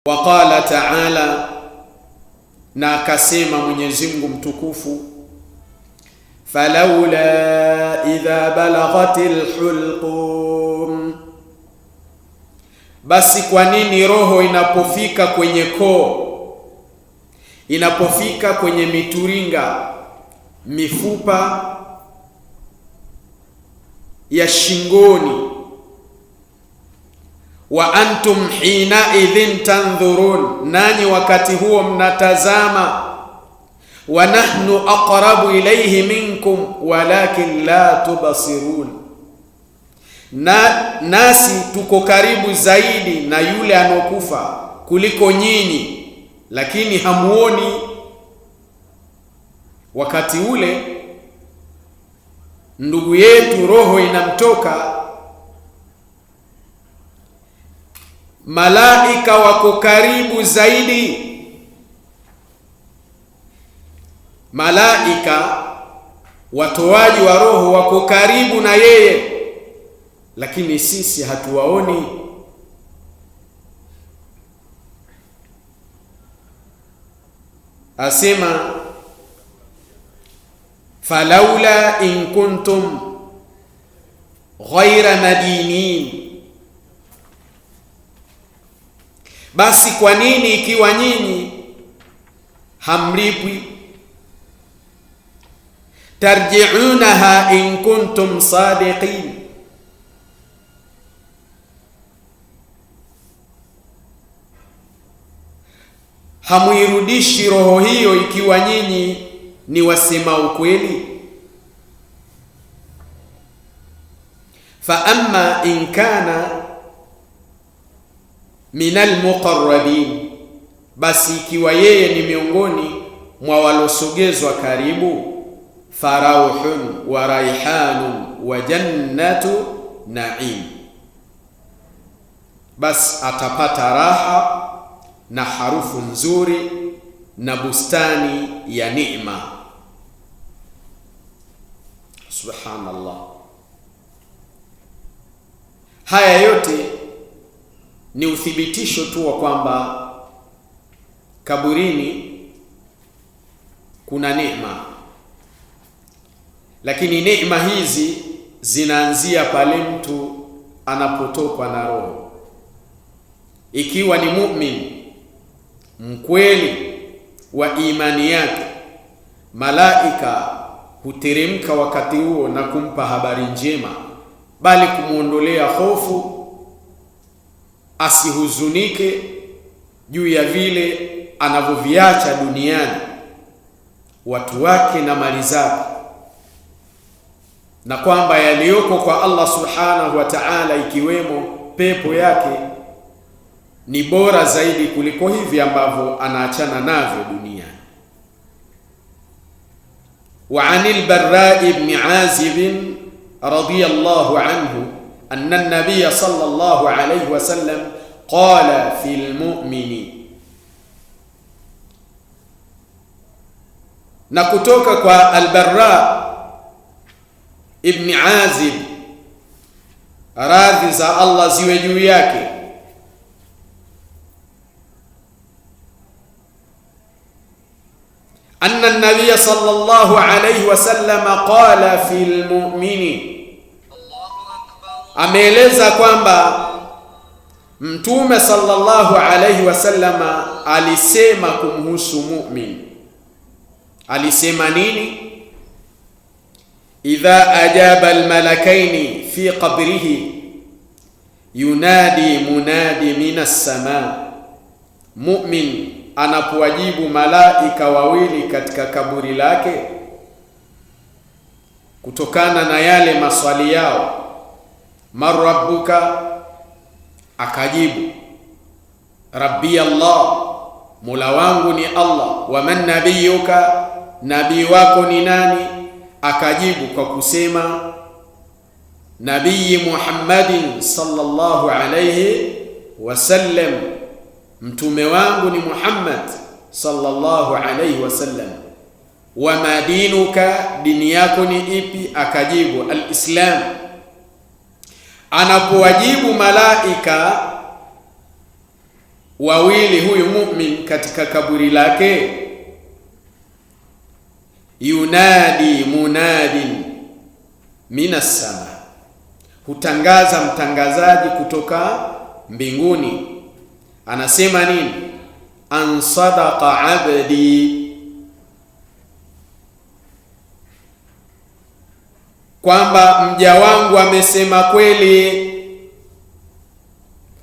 Wa qala ta'ala, na akasema Mwenyezi Mungu mtukufu, falawla idha balaghatil hulqum, basi kwa nini roho inapofika kwenye koo, inapofika kwenye mituringa, mifupa ya shingoni, wa antum hina idhin tandhurun, nanyi wakati huo mnatazama, wa nahnu aqrabu ilayhi minkum walakin la tubsirun, nasi tuko karibu zaidi na yule anokufa kuliko nyinyi, lakini hamuoni. Wakati ule ndugu yetu roho inamtoka, malaika wako karibu zaidi. Malaika watoaji wa roho wako karibu na yeye, lakini sisi hatuwaoni. Asema falaula in kuntum ghaira madinin, basi kwa nini ikiwa nyinyi hamlipwi, tarji'unaha in kuntum sadiqin, hamuirudishi roho hiyo ikiwa nyinyi ni wasema ukweli. Fa amma in kana minal muqarrabin, basi ikiwa yeye ni miongoni mwa walosogezwa karibu, farauhun wa raihanun wa jannatu na'im, basi atapata raha na harufu nzuri na bustani ya neema. Subhanallah. Haya yote ni uthibitisho tu wa kwamba kaburini kuna neema, lakini neema hizi zinaanzia pale mtu anapotokwa na roho. Ikiwa ni muumini mkweli wa imani yake, malaika huteremka wakati huo na kumpa habari njema, bali kumuondolea hofu, asihuzunike juu ya vile anavyoviacha duniani watu wake na mali zake, na kwamba yaliyoko kwa Allah subhanahu wa ta'ala ikiwemo pepo yake ni bora zaidi kuliko hivi ambavyo anaachana navyo duniani. Wa anil Barra ibn Azib radiyallahu anhu anna an-nabiy sallallahu alayhi wa sallam qala fil mu'mini, na kutoka kwa al-Barra ibn Azib, radhi za Allah ziwe juu yake, anna an-nabiy sallallahu alayhi wa sallam qala fil mu'mini, ameeleza kwamba Mtume sallallahu alayhi wa sallam alisema kumhusu mu'min. Alisema nini? idha ajaba al-malakaini fi qabrihi yunadi munadi minas samaa, mu'min anapowajibu malaika wawili katika kaburi lake kutokana na yale maswali yao, man rabbuka, akajibu rabbi Allah, mola wangu ni Allah, wa man nabiyuka, nabii wako ni nani, akajibu kwa kusema nabii Muhammadin sallallahu alayhi wasallam, mtume wangu ni Muhammad sallallahu alayhi wasallam. Wa madinuka, dini yako ni ipi, akajibu al-Islam. Anapowajibu malaika wawili huyu mu'min katika kaburi lake, yunadi munadin minas sama, hutangaza mtangazaji kutoka mbinguni. Anasema nini? An sadaqa abdi, kwamba mja wangu amesema kweli.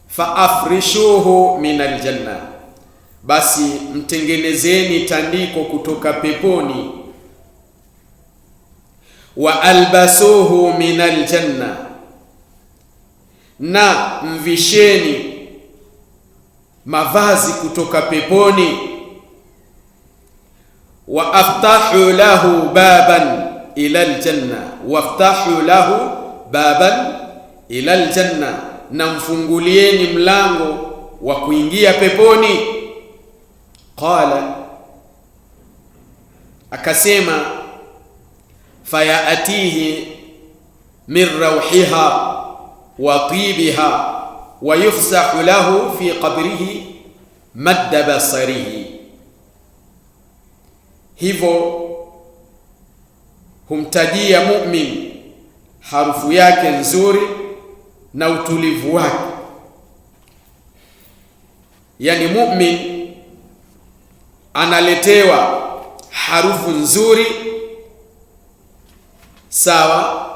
Fa afrishuhu min aljanna, basi mtengenezeni tandiko kutoka peponi. Wa albasuhu min aljanna, na mvisheni mavazi kutoka peponi. Wa aftahu lahu baban ila aljanna, waftahu lahu baban ila aljanna, na mfungulieni mlango wa kuingia peponi. Qala, akasema, fayaatihi min rawhiha wa tibiha wa yufsahu lahu fi qabrihi madda basarihi. Hivyo humtajia mu'min harufu yake nzuri na utulivu wake. Yani mu'min analetewa harufu nzuri, sawa,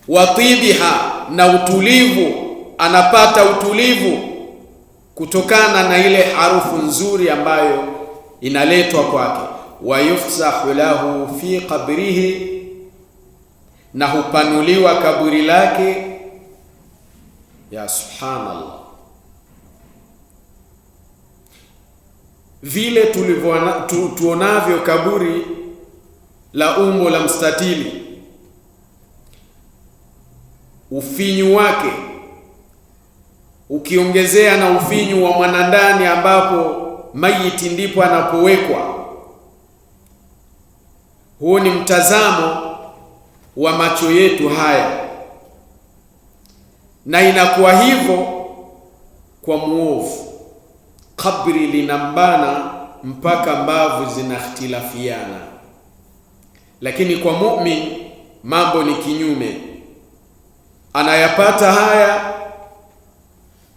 watibiha, na utulivu, anapata utulivu kutokana na ile harufu nzuri ambayo inaletwa kwake. Wa yufsahu lahu fi qabrihi, na hupanuliwa kaburi lake. Ya subhanallah, vile tuonavyo kaburi la umbo la mstatili, ufinyu wake ukiongezea na ufinyu wa mwanandani ambapo maiti ndipo anapowekwa, huo ni mtazamo wa macho yetu haya, na inakuwa hivyo kwa muovu. Kabri linambana mpaka mbavu zinakhtilafiana, lakini kwa mu'min mambo ni kinyume. Anayapata haya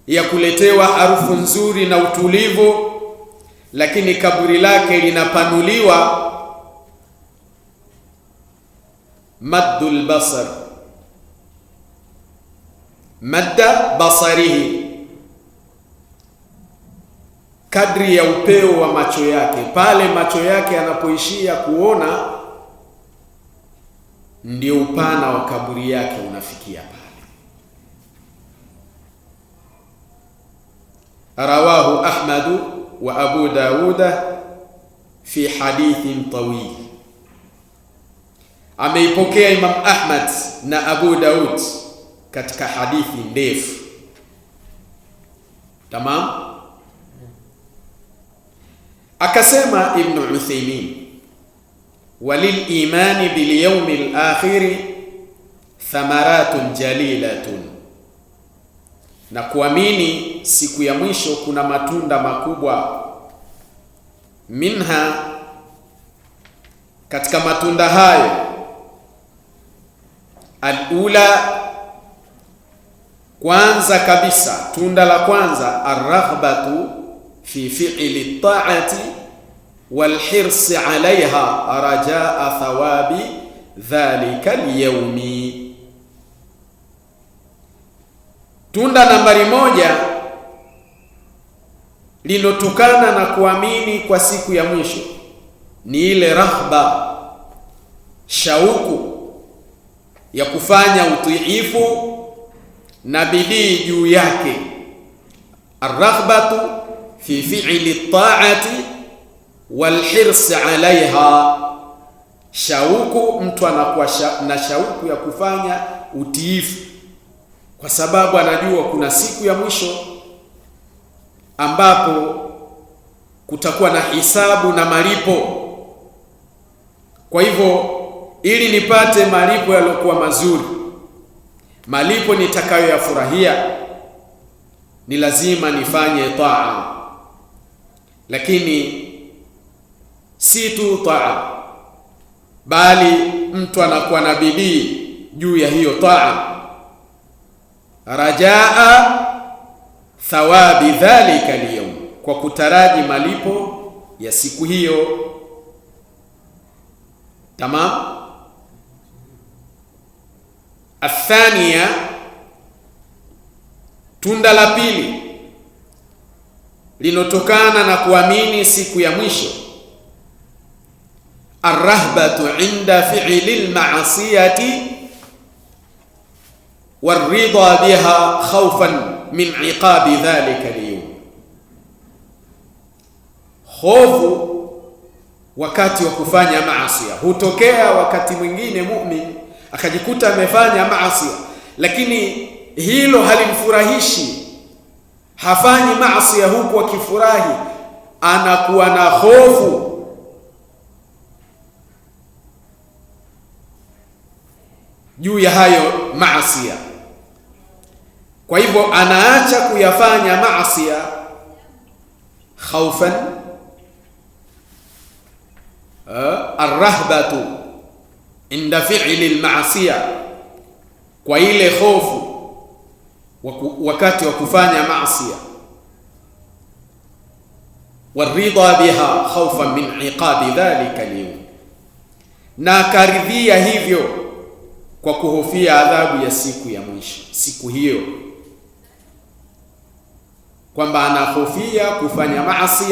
ya kuletewa harufu nzuri na utulivu, lakini kaburi lake linapanuliwa maddul basar, madda basarihi, kadri ya upeo wa macho yake. Pale macho yake yanapoishia kuona, ndio upana wa kaburi yake unafikia pale. Rawahu Ahmadu wa Abu Dawuda fi hadithin tawil, ameipokea Imam Ahmad na Abu Daud katika hadithi ndefu. Tamam. Akasema Ibn Uthaymeen, walil imani bil yawmil akhir thamaratun jalilatun, na kuamini siku ya mwisho kuna matunda makubwa. Minha, katika matunda hayo, alula, kwanza kabisa, tunda la kwanza, arraghbatu fi fi'li ta'ati wal hirsi 'alayha rajaa thawabi dhalika al-yawmi. Tunda nambari moja linotokana na kuamini kwa siku ya mwisho ni ile rahba, shauku ya kufanya utiifu na bidii juu yake. Arraghbatu fi fi'li ta'ati wal hirsi 'alayha, shauku, mtu anakuwa na shauku ya kufanya utiifu kwa sababu anajua kuna siku ya mwisho ambapo kutakuwa na hisabu na malipo. Kwa hivyo, ili nipate malipo yaliokuwa mazuri, malipo nitakayoyafurahia, ni lazima nifanye taa. Lakini si tu taa, bali mtu anakuwa na bidii juu ya hiyo taa, rajaa thawabi dhalika al-yawm, kwa kutaraji malipo ya siku hiyo. Tamam. Athania, tunda la pili linotokana na kuamini siku ya mwisho, arrahbatu inda fi'li al-ma'siyati warida biha khawfan min iqabi dhalika al-yawm. Hofu wakati wa kufanya maasi hutokea wakati mwingine mu'min akajikuta amefanya maasi, lakini hilo halimfurahishi, hafanyi maasi huku akifurahi, anakuwa na hofu. Juu ya hayo maasi, kwa hivyo anaacha kuyafanya maasi khaufan, arrahbatu inda fi'li al-ma'siyah, kwa ile hofu wakati wa kufanya maasi, warida biha khawfan min iqabi dhalika al-yawm, na karidhia hivyo kwa kuhofia adhabu ya siku ya mwisho, siku hiyo, kwamba anahofia kufanya maasi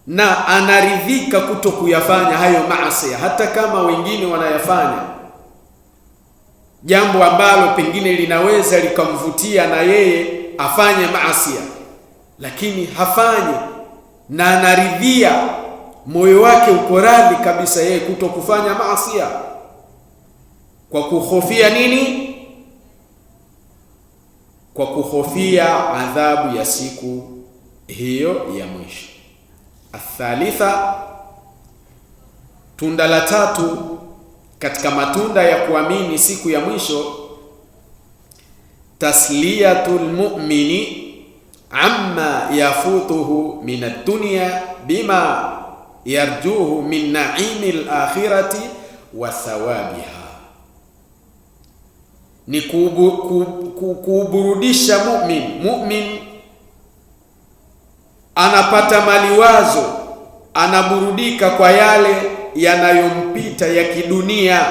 na anaridhika kuto kuyafanya hayo maasi, hata kama wengine wanayafanya, jambo ambalo pengine linaweza likamvutia na yeye afanye maasi, lakini hafanyi, na anaridhia, moyo wake uko radhi kabisa yeye kuto kufanya maasi, kwa kuhofia nini? Kwa kuhofia adhabu ya siku hiyo ya mwisho. Athalitha, tunda la tatu katika matunda ya kuamini siku ya mwisho, tasliyatul mu'mini amma yafutuhu min ad-dunya bima yarjuhu min na'imil akhirati wa thawabiha, ni kuburudisha mu'min anapata maliwazo, anaburudika kwa yale yanayompita ya kidunia,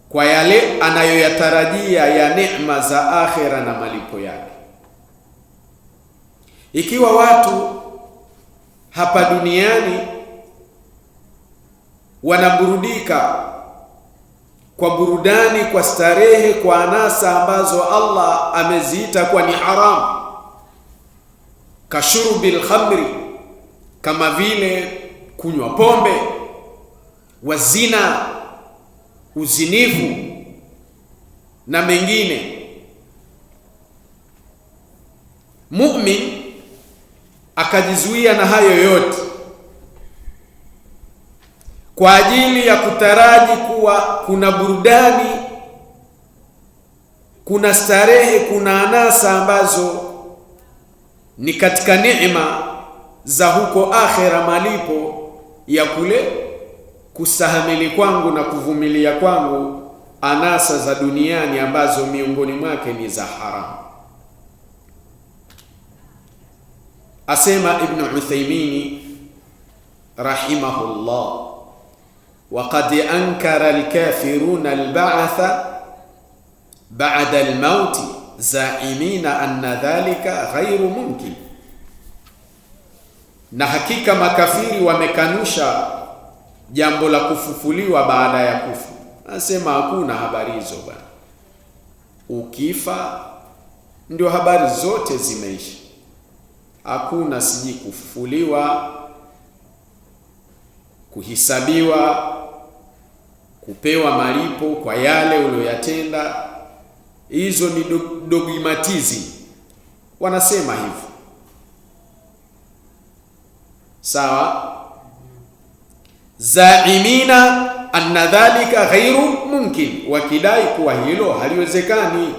kwa yale anayoyatarajia ya neema za akhera na malipo yake. Ikiwa watu hapa duniani wanaburudika kwa burudani, kwa starehe, kwa anasa ambazo Allah ameziita kuwa ni haramu, kashurubil khamri, kama vile kunywa pombe, wazina, uzinifu na mengine, mu'min akajizuia na hayo yote kwa ajili ya kutaraji kuwa kuna burudani, kuna starehe, kuna anasa ambazo ni katika neema za huko akhera, malipo ya kule kustahamili kwangu na kuvumilia kwangu anasa za duniani ambazo miongoni mwake ni za haramu. Asema Ibn Uthaymeen rahimahullah, وقد أنكر الكافرون البعث بعد الموت زائمين أن ذلك غير ممكن, na hakika makafiri wamekanusha jambo la kufufuliwa baada ya kufa. Anasema hakuna habari hizo bwana, ukifa ndio habari zote zimeisha, hakuna siji kufufuliwa, kuhisabiwa, kupewa malipo kwa yale uliyoyatenda. Hizo ni dogmatism, wanasema hivyo. Sawa. Zaimina anna dhalika ghairu mumkin, wakidai kuwa hilo haliwezekani.